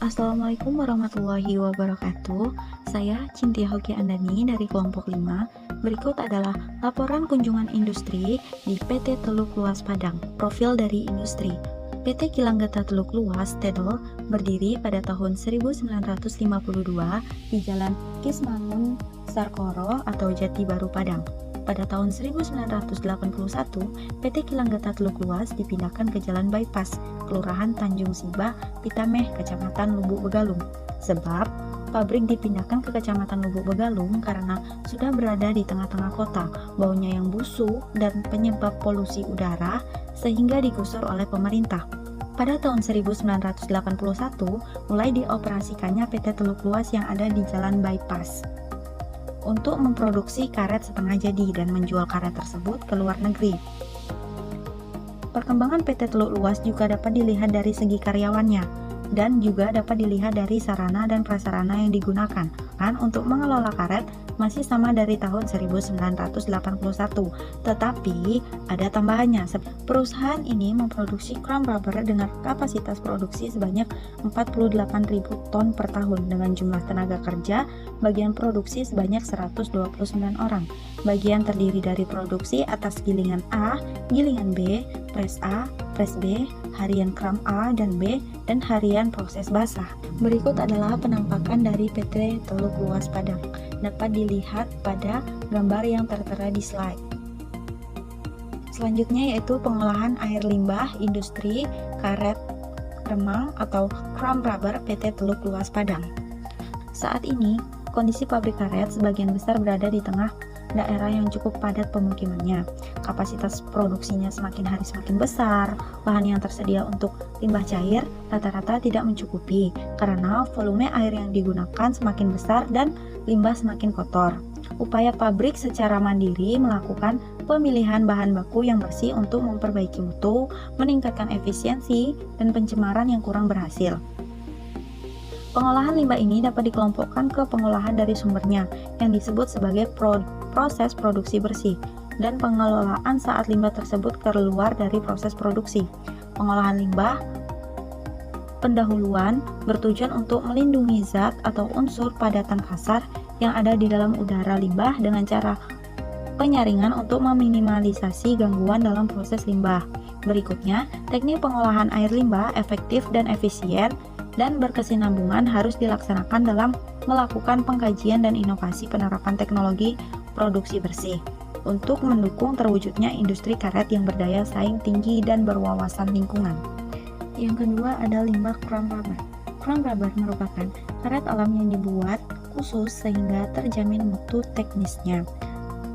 Assalamualaikum warahmatullahi wabarakatuh. Saya Cintia Hoki Andani dari kelompok 5. Berikut adalah laporan kunjungan industri di PT Teluk Luas Padang. Profil dari industri. PT Kilang Geta Teluk Luas (TEDO) berdiri pada tahun 1952 di Jalan Kismangun Sarkoro atau Jati Baru Padang. Pada tahun 1981, PT Kilang Geta Teluk Luas dipindahkan ke Jalan Bypass, Kelurahan Tanjung Sibah, Pitameh, Kecamatan Lubuk Begalung. Sebab pabrik dipindahkan ke Kecamatan Lubuk Begalung karena sudah berada di tengah-tengah kota, baunya yang busuk dan penyebab polusi udara sehingga digusur oleh pemerintah. Pada tahun 1981, mulai dioperasikannya PT Teluk Luas yang ada di Jalan Bypass untuk memproduksi karet setengah jadi dan menjual karet tersebut ke luar negeri. Perkembangan PT Teluk Luas juga dapat dilihat dari segi karyawannya dan juga dapat dilihat dari sarana dan prasarana yang digunakan. Untuk mengelola karet masih sama dari tahun 1981, tetapi ada tambahannya. Perusahaan ini memproduksi chrome rubber dengan kapasitas produksi sebanyak 48.000 ton per tahun dengan jumlah tenaga kerja bagian produksi sebanyak 129 orang. Bagian terdiri dari produksi atas gilingan A, gilingan B, press A, press B, harian kram A dan B, dan harian proses basah. Berikut adalah penampakan dari PT Teluk Luas Padang. Dapat dilihat pada gambar yang tertera di slide. Selanjutnya yaitu pengolahan air limbah industri karet remang atau chrome rubber PT Teluk Luas Padang. Saat ini, kondisi pabrik karet sebagian besar berada di tengah daerah yang cukup padat pemukimannya. Kapasitas produksinya semakin hari semakin besar. Lahan yang tersedia untuk limbah cair rata-rata tidak mencukupi karena volume air yang digunakan semakin besar dan limbah semakin kotor. Upaya pabrik secara mandiri melakukan pemilihan bahan baku yang bersih untuk memperbaiki mutu, meningkatkan efisiensi, dan pencemaran yang kurang berhasil. Pengolahan limbah ini dapat dikelompokkan ke pengolahan dari sumbernya yang disebut sebagai proses produksi bersih dan pengelolaan saat limbah tersebut keluar dari proses produksi. Pengolahan limbah pendahuluan bertujuan untuk melindungi zat atau unsur padatan kasar yang ada di dalam udara limbah dengan cara penyaringan untuk meminimalisasi gangguan dalam proses limbah. Berikutnya, teknik pengolahan air limbah efektif dan efisien dan berkesinambungan harus dilaksanakan dalam melakukan pengkajian dan inovasi penerapan teknologi produksi bersih untuk mendukung terwujudnya industri karet yang berdaya saing tinggi dan berwawasan lingkungan. Yang kedua ada limbah chrome rubber. Chrome rubber merupakan karet alam yang dibuat khusus sehingga terjamin mutu teknisnya.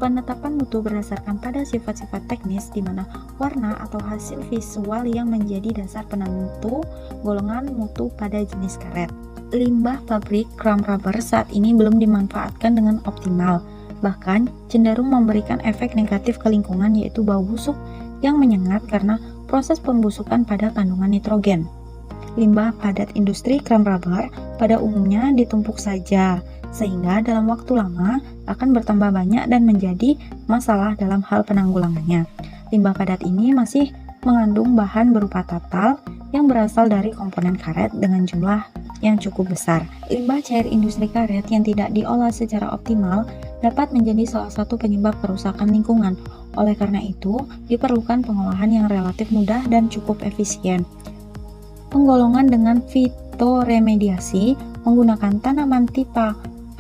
Penetapan mutu berdasarkan pada sifat-sifat teknis di mana warna atau hasil visual yang menjadi dasar penentu golongan mutu pada jenis karet. Limbah pabrik chrome rubber saat ini belum dimanfaatkan dengan optimal, bahkan cenderung memberikan efek negatif ke lingkungan yaitu bau busuk yang menyengat karena proses pembusukan pada kandungan nitrogen. Limbah padat industri chrome rubber pada umumnya ditumpuk saja, sehingga dalam waktu lama akan bertambah banyak dan menjadi masalah dalam hal penanggulangannya. Limbah padat ini masih mengandung bahan berupa tatal yang berasal dari komponen karet dengan jumlah yang cukup besar. Limbah cair industri karet yang tidak diolah secara optimal dapat menjadi salah satu penyebab kerusakan lingkungan. Oleh karena itu, diperlukan pengolahan yang relatif mudah dan cukup efisien. Penggolongan dengan fitoremediasi menggunakan tanaman tipe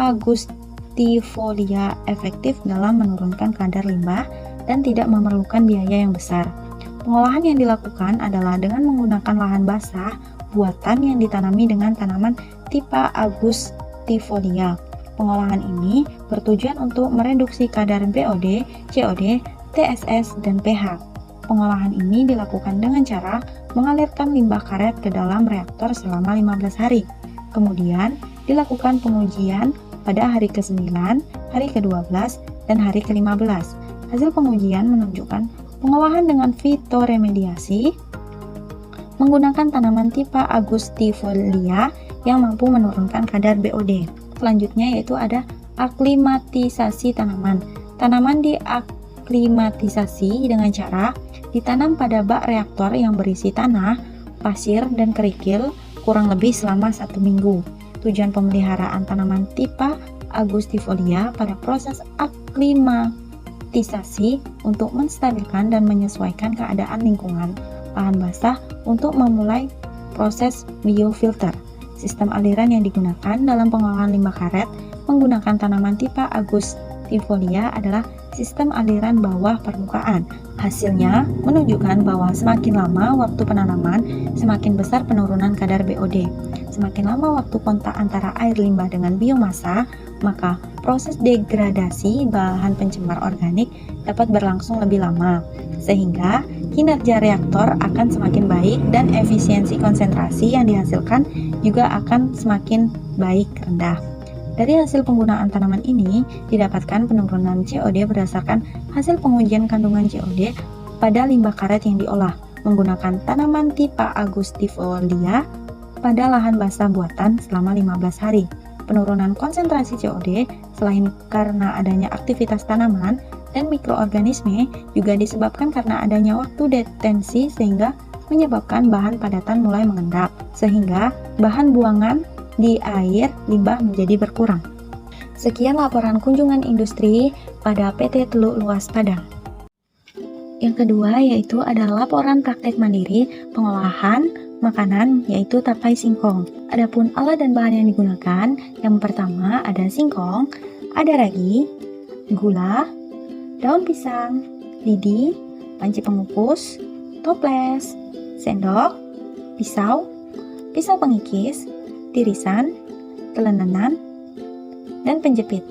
Augustifolia efektif dalam menurunkan kadar limbah dan tidak memerlukan biaya yang besar. Pengolahan yang dilakukan adalah dengan menggunakan lahan basah buatan yang ditanami dengan tanaman tipe Augustifolia. Pengolahan ini bertujuan untuk mereduksi kadar BOD, COD, TSS, dan pH. Pengolahan ini dilakukan dengan cara mengalirkan limbah karet ke dalam reaktor selama 15 hari. Kemudian dilakukan pengujian pada hari ke-9, hari ke-12, dan hari ke-15. Hasil pengujian menunjukkan pengolahan dengan fitoremediasi menggunakan tanaman tipe Augustifolia yang mampu menurunkan kadar BOD. Selanjutnya yaitu ada aklimatisasi tanaman. Tanaman diaklimatisasi dengan cara ditanam pada bak reaktor yang berisi tanah, pasir, dan kerikil kurang lebih selama 1 minggu. Tujuan pemeliharaan tanaman tipe Augustifolia pada proses aklimatisasi untuk menstabilkan dan menyesuaikan keadaan lingkungan. Lahan basah untuk memulai proses biofilter. Sistem aliran yang digunakan dalam pengolahan limbah karet menggunakan tanaman tipe Augustifolia adalah sistem aliran bawah permukaan. Hasilnya menunjukkan bahwa semakin lama waktu penanaman, semakin besar penurunan kadar BOD. Semakin lama waktu kontak antara air limbah dengan biomasa, maka proses degradasi bahan pencemar organik dapat berlangsung lebih lama, sehingga kinerja reaktor akan semakin baik dan efisiensi konsentrasi yang dihasilkan juga akan semakin baik rendah. Dari hasil penggunaan tanaman ini, didapatkan penurunan COD berdasarkan hasil pengujian kandungan COD pada limbah karet yang diolah menggunakan tanaman tipe Augustifolia pada lahan basah buatan selama 15 hari. Penurunan konsentrasi COD selain karena adanya aktivitas tanaman dan mikroorganisme juga disebabkan karena adanya waktu detensi sehingga menyebabkan bahan padatan mulai mengendap, sehingga bahan buangan di air limbah menjadi berkurang. Sekian laporan kunjungan industri pada PT Teluk Luas Padang. Yang kedua yaitu adalah laporan praktek mandiri pengolahan makanan yaitu tapai singkong. Adapun alat dan bahan yang digunakan, yang pertama ada singkong, ada ragi, gula, daun pisang, lidi, panci pengukus, toples, sendok, pisau, pisau pengikis, tirisan, telenan, dan penjepit.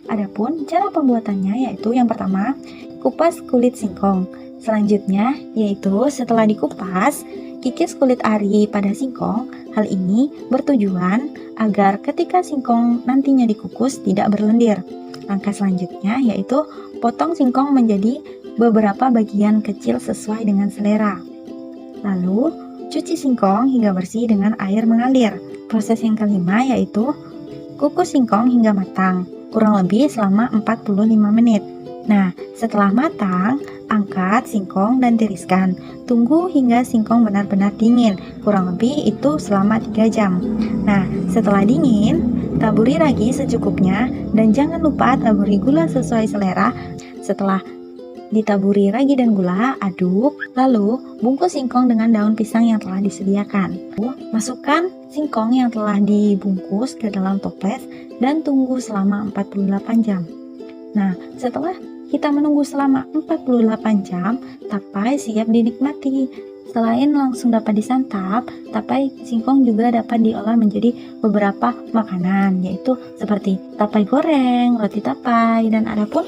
Adapun cara pembuatannya yaitu yang pertama, kupas kulit singkong. Selanjutnya yaitu setelah dikupas, kikis kulit ari pada singkong. Hal ini bertujuan agar ketika singkong nantinya dikukus tidak berlendir. Langkah selanjutnya yaitu potong singkong menjadi beberapa bagian kecil sesuai dengan selera. Lalu cuci singkong hingga bersih dengan air mengalir. Proses yang kelima yaitu kukus singkong hingga matang, kurang lebih selama 45 menit. Nah, setelah matang, angkat singkong dan tiriskan. Tunggu hingga singkong benar-benar dingin, kurang lebih itu selama 3 jam. Nah, setelah dingin, taburi ragi secukupnya dan jangan lupa taburi gula sesuai selera. Setelah ditaburi ragi dan gula, aduk, lalu bungkus singkong dengan daun pisang yang telah disediakan. Masukkan singkong yang telah dibungkus ke dalam toples dan tunggu selama 48 jam. Nah, setelah kita menunggu selama 48 jam, tapai siap dinikmati. Selain langsung dapat disantap, tapai singkong juga dapat diolah menjadi beberapa makanan, yaitu seperti tapai goreng, roti tapai, dan adapun